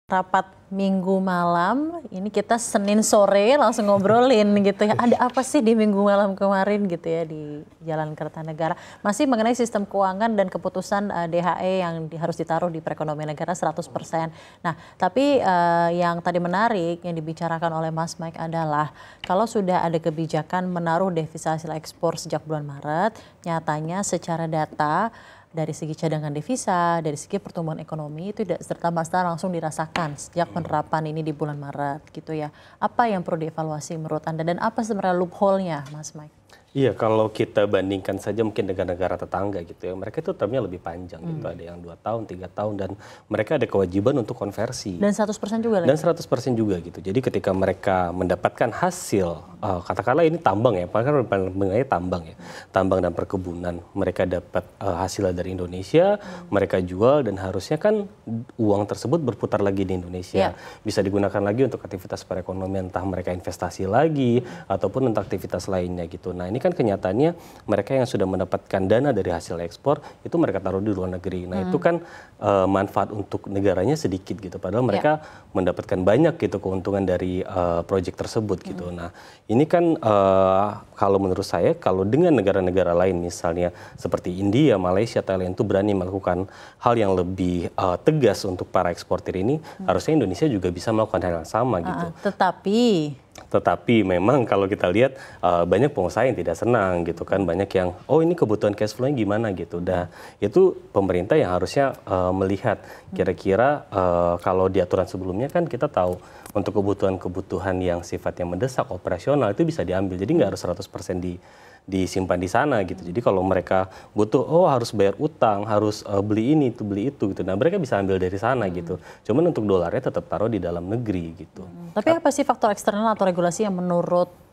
Rapat Minggu malam, ini kita Senin sore langsung ngobrolin gitu ya. Ada apa sih di Minggu malam kemarin gitu ya di Jalan Kertanegara. Masih mengenai sistem keuangan dan keputusan DHE yang harus ditaruh di perekonomian negara 100%. Nah, tapi yang tadi menarik yang dibicarakan oleh Mas Mike adalah kalau sudah ada kebijakan menaruh devisa hasil ekspor sejak bulan Maret, nyatanya secara data dari segi cadangan devisa, dari segi pertumbuhan ekonomi itu tidak serta-merta langsung dirasakan sejak penerapan ini di bulan Maret gitu ya. Apa yang perlu dievaluasi menurut Anda dan apa sebenarnya loophole-nya, Mas Mike? Iya, kalau kita bandingkan saja mungkin negara-negara tetangga gitu ya, mereka itu termnya lebih panjang gitu, ada yang 2 tahun, 3 tahun, dan mereka ada kewajiban untuk konversi. Dan 100% juga lagi? Dan 100% juga gitu, jadi ketika mereka mendapatkan hasil, katakanlah ini tambang ya, karena mengenai tambang ya, tambang dan perkebunan, mereka dapat hasil dari Indonesia, mereka jual dan harusnya kan uang tersebut berputar lagi di Indonesia, bisa digunakan lagi untuk aktivitas perekonomian, entah mereka investasi lagi, ataupun untuk aktivitas lainnya gitu. Nah ini kan kenyataannya mereka yang sudah mendapatkan dana dari hasil ekspor itu mereka taruh di luar negeri. Nah itu kan manfaat untuk negaranya sedikit gitu. Padahal mereka mendapatkan banyak gitu keuntungan dari proyek tersebut gitu. Nah ini kan kalau menurut saya kalau dengan negara-negara lain misalnya seperti India, Malaysia, Thailand itu berani melakukan hal yang lebih tegas untuk para eksportir ini, harusnya Indonesia juga bisa melakukan hal yang sama gitu. Tetapi memang kalau kita lihat banyak pengusaha yang tidak senang gitu kan, banyak yang oh ini kebutuhan cash flow-nya gimana gitu. Dah itu pemerintah yang harusnya melihat kira-kira kalau di aturan sebelumnya kan kita tahu untuk kebutuhan-kebutuhan yang sifatnya mendesak operasional itu bisa diambil. Jadi nggak harus 100% disimpan di sana gitu. Jadi kalau mereka butuh, oh harus bayar utang, harus beli ini, itu beli itu gitu. Nah mereka bisa ambil dari sana gitu. Cuman untuk dolarnya tetap taruh di dalam negeri gitu. Tapi apa sih faktor eksternal atau regulasi yang menurut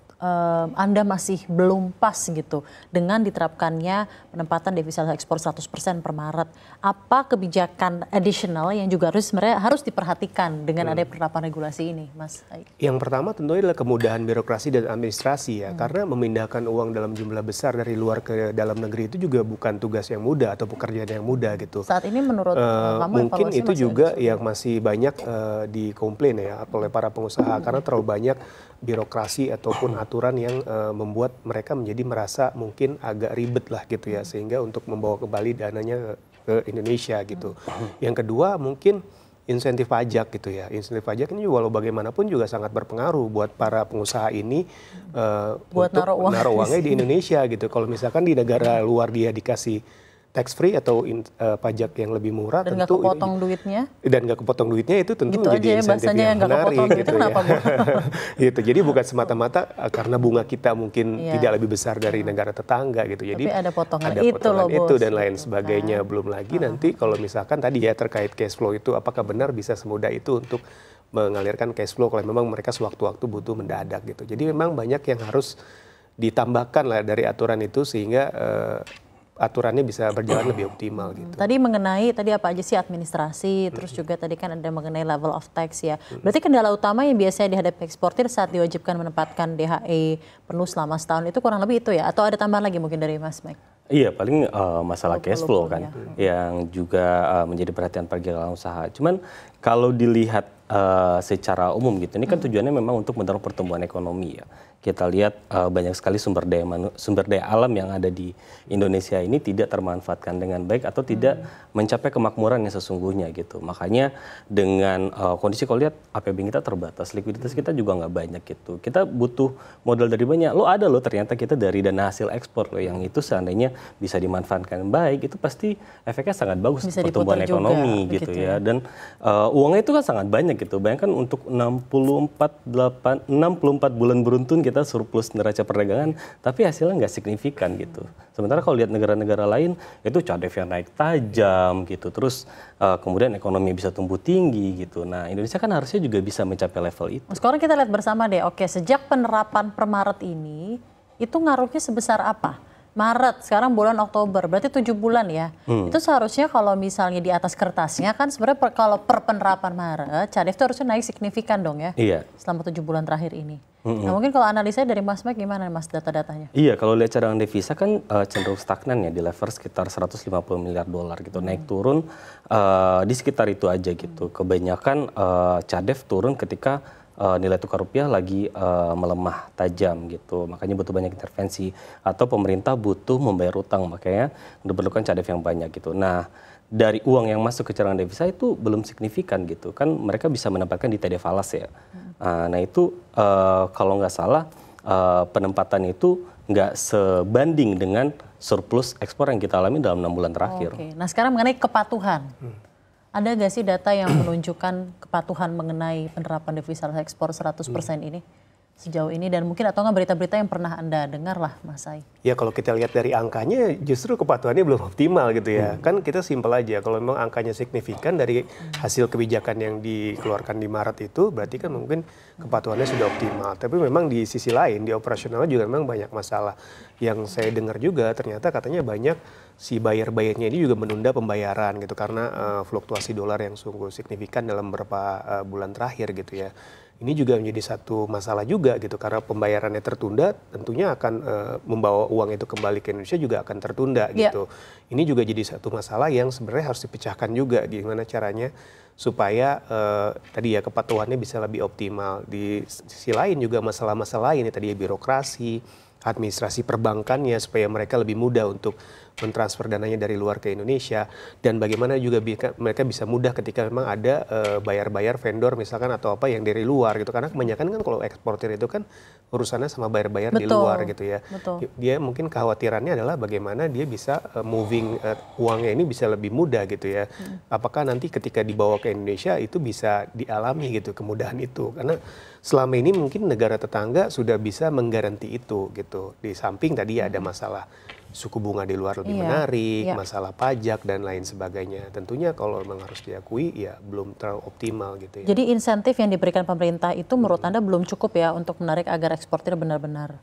Anda masih belum pas gitu dengan diterapkannya penempatan devisa ekspor 100% per Maret? Apa kebijakan additional yang juga harus diperhatikan dengan ada penerapan regulasi ini, Mas? Yang pertama tentu adalah kemudahan birokrasi dan administrasi ya, karena memindahkan uang dalam jumlah besar dari luar ke dalam negeri itu juga bukan tugas yang mudah atau pekerjaan yang mudah gitu. Saat ini menurut kamu mungkin itu juga yang masih banyak dikomplain ya oleh para pengusaha karena terlalu banyak birokrasi ataupun aturan yang membuat mereka menjadi merasa mungkin agak ribet lah gitu ya, sehingga untuk membawa kembali dananya ke Indonesia gitu. Yang kedua mungkin insentif pajak gitu ya. Insentif pajak ini walau bagaimanapun juga sangat berpengaruh buat para pengusaha ini buat untuk naruh uangnya di Indonesia gitu. Kalau misalkan di negara luar dia dikasih tax free atau pajak yang lebih murah, dan tentu nggak kepotong duitnya. Dan nggak kepotong duitnya itu tentu gitu menjadi insentif yang menarik gitu ya. Gitu. Jadi bukan semata-mata karena bunga kita mungkin tidak lebih besar dari negara tetangga gitu. Jadi tapi ada potongan itu dan lain sebagainya. Belum lagi nanti kalau misalkan tadi ya terkait cash flow itu apakah benar bisa semudah itu untuk mengalirkan cash flow kalau memang mereka sewaktu-waktu butuh mendadak gitu. Jadi memang banyak yang harus ditambahkan lah dari aturan itu sehingga aturannya bisa berjalan lebih optimal gitu. Tadi mengenai apa aja sih administrasi, terus juga tadi kan ada mengenai level of tax ya. Berarti kendala utama yang biasanya dihadapi eksportir saat diwajibkan menempatkan DHE penuh selama setahun itu kurang lebih itu ya? Atau ada tambahan lagi mungkin dari Mas Mike? Iya, paling masalah cash flow kan, yang juga menjadi perhatian pergerakan usaha. Cuman kalau dilihat secara umum gitu, ini kan tujuannya memang untuk mendorong pertumbuhan ekonomi ya. Kita lihat banyak sekali sumber daya alam yang ada di Indonesia ini tidak termanfaatkan dengan baik atau tidak mencapai kemakmuran yang sesungguhnya gitu. Makanya dengan kondisi kalau lihat APBN kita terbatas, likuiditas kita juga nggak banyak gitu. Kita butuh modal dari banyak. Ternyata kita dari dana hasil ekspor yang itu seandainya bisa dimanfaatkan baik, itu pasti efeknya sangat bagus untuk pertumbuhan ekonomi juga, gitu ya. Dan uangnya itu kan sangat banyak gitu. Bayangkan untuk 64 bulan beruntun kita surplus neraca perdagangan, tapi hasilnya nggak signifikan gitu. Sementara kalau lihat negara-negara lain, itu cadefnya naik tajam gitu, terus kemudian ekonomi bisa tumbuh tinggi gitu. Nah Indonesia kan harusnya juga bisa mencapai level itu. Sekarang kita lihat bersama deh, oke sejak penerapan per Maret ini, itu ngaruhnya sebesar apa? Maret, sekarang bulan Oktober, berarti 7 bulan ya. Itu seharusnya kalau misalnya di atas kertasnya kan sebenarnya kalau per penerapan Maret, cadef itu harusnya naik signifikan dong ya. Iya. Selama 7 bulan terakhir ini. Nah, mungkin kalau analisa dari Mas Mike gimana Mas data-datanya? Iya, kalau lihat cadangan devisa kan cenderung stagnan ya di level sekitar 150 miliar dolar gitu. Naik turun di sekitar itu aja gitu. Kebanyakan CADEV turun ketika nilai tukar rupiah lagi melemah tajam gitu. Makanya butuh banyak intervensi atau pemerintah butuh membayar utang, makanya diperlukan CADEV yang banyak gitu. Nah, dari uang yang masuk ke cadangan devisa itu belum signifikan gitu kan, mereka bisa mendapatkan di TD falas ya. Nah itu kalau nggak salah penempatan itu nggak sebanding dengan surplus ekspor yang kita alami dalam 6 bulan terakhir. Oke. Nah sekarang mengenai kepatuhan, ada nggak sih data yang menunjukkan kepatuhan mengenai penerapan devisa ekspor 100% ini sejauh ini, dan mungkin atau nggak berita-berita yang pernah Anda dengar lah Mas Sai? Ya kalau kita lihat dari angkanya justru kepatuhannya belum optimal gitu ya. Kan kita simpel aja, kalau memang angkanya signifikan dari hasil kebijakan yang dikeluarkan di Maret itu berarti kan mungkin kepatuhannya sudah optimal. Tapi memang di sisi lain, di operasional juga memang banyak masalah. Yang saya dengar juga ternyata katanya banyak si buyer-buyernya ini juga menunda pembayaran gitu karena fluktuasi dolar yang sungguh signifikan dalam beberapa bulan terakhir gitu ya. Ini juga menjadi satu masalah juga gitu karena pembayarannya tertunda, tentunya akan membawa uang itu kembali ke Indonesia juga akan tertunda gitu. Ini juga jadi satu masalah yang sebenarnya harus dipecahkan juga, gimana caranya supaya tadi ya kepatuhannya bisa lebih optimal. Di sisi lain juga masalah-masalah lain tadi ya birokrasi, administrasi perbankannya supaya mereka lebih mudah untuk mentransfer dananya dari luar ke Indonesia, dan bagaimana juga mereka bisa mudah ketika memang ada bayar-bayar vendor misalkan atau apa yang dari luar gitu, karena kebanyakan kan kalau eksportir itu kan urusannya sama bayar-bayar di luar gitu ya. Dia mungkin kekhawatirannya adalah bagaimana dia bisa moving uangnya ini bisa lebih mudah gitu ya. Apakah nanti ketika dibawa ke Indonesia itu bisa dialami gitu kemudahan itu, karena selama ini mungkin negara tetangga sudah bisa menggaranti itu gitu. Di samping tadi ada masalah suku bunga di luar lebih menarik, masalah pajak dan lain sebagainya. Tentunya kalau memang harus diakui ya belum terlalu optimal gitu ya. Jadi insentif yang diberikan pemerintah itu menurut Anda belum cukup ya untuk menarik agar eksportir benar-benar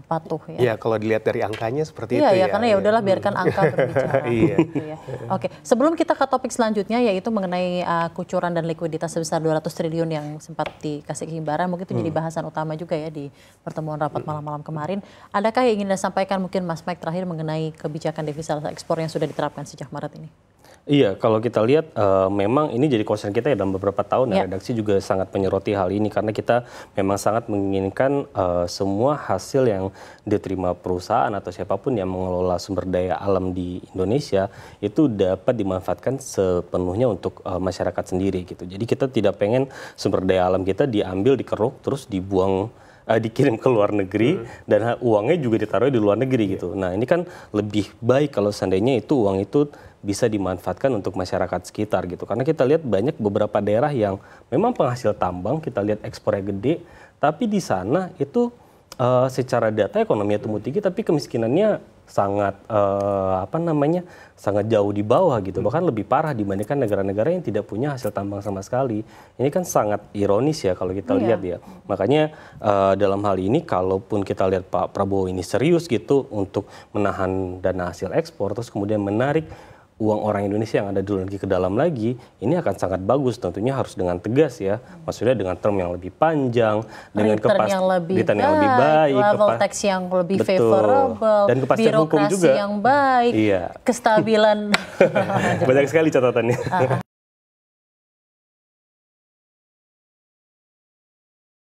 patuh ya? Ya kalau dilihat dari angkanya seperti itu ya. Iya, ya. karena ya udahlah biarkan angka berbicara. Gitu ya. Oke, sebelum kita ke topik selanjutnya yaitu mengenai kucuran dan likuiditas sebesar 200 triliun yang sempat dikasih himbaran, mungkin itu jadi bahasan utama juga ya di pertemuan rapat malam-malam kemarin. Adakah yang ingin Anda sampaikan mungkin Mas Mike terakhir mengenai kebijakan devisa ekspor yang sudah diterapkan sejak Maret ini? Iya, kalau kita lihat memang ini jadi concern kita ya dalam beberapa tahun. Redaksi juga sangat menyoroti hal ini karena kita memang sangat menginginkan semua hasil yang diterima perusahaan atau siapapun yang mengelola sumber daya alam di Indonesia itu dapat dimanfaatkan sepenuhnya untuk masyarakat sendiri gitu. Jadi kita tidak pengen sumber daya alam kita diambil, dikeruk, terus dibuang, dikirim ke luar negeri dan uangnya juga ditaruh di luar negeri gitu. Nah ini kan lebih baik kalau seandainya itu uang itu bisa dimanfaatkan untuk masyarakat sekitar gitu. Karena kita lihat banyak beberapa daerah yang memang penghasil tambang, kita lihat ekspornya gede, tapi di sana itu secara data ekonominya tumbuh tinggi, tapi kemiskinannya sangat sangat jauh di bawah gitu, bahkan lebih parah dibandingkan negara-negara yang tidak punya hasil tambang sama sekali. Ini kan sangat ironis ya kalau kita lihat ya. Makanya dalam hal ini kalaupun kita lihat Pak Prabowo ini serius gitu untuk menahan dana hasil ekspor, terus kemudian menarik uang orang Indonesia yang ada di luar negeri ke dalam lagi, ini akan sangat bagus. Tentunya harus dengan tegas ya, maksudnya dengan term yang lebih panjang, dengan return yang lebih baik, level tax yang lebih favorable, dan kepastian hukum juga yang baik, kestabilan. Banyak sekali catatannya.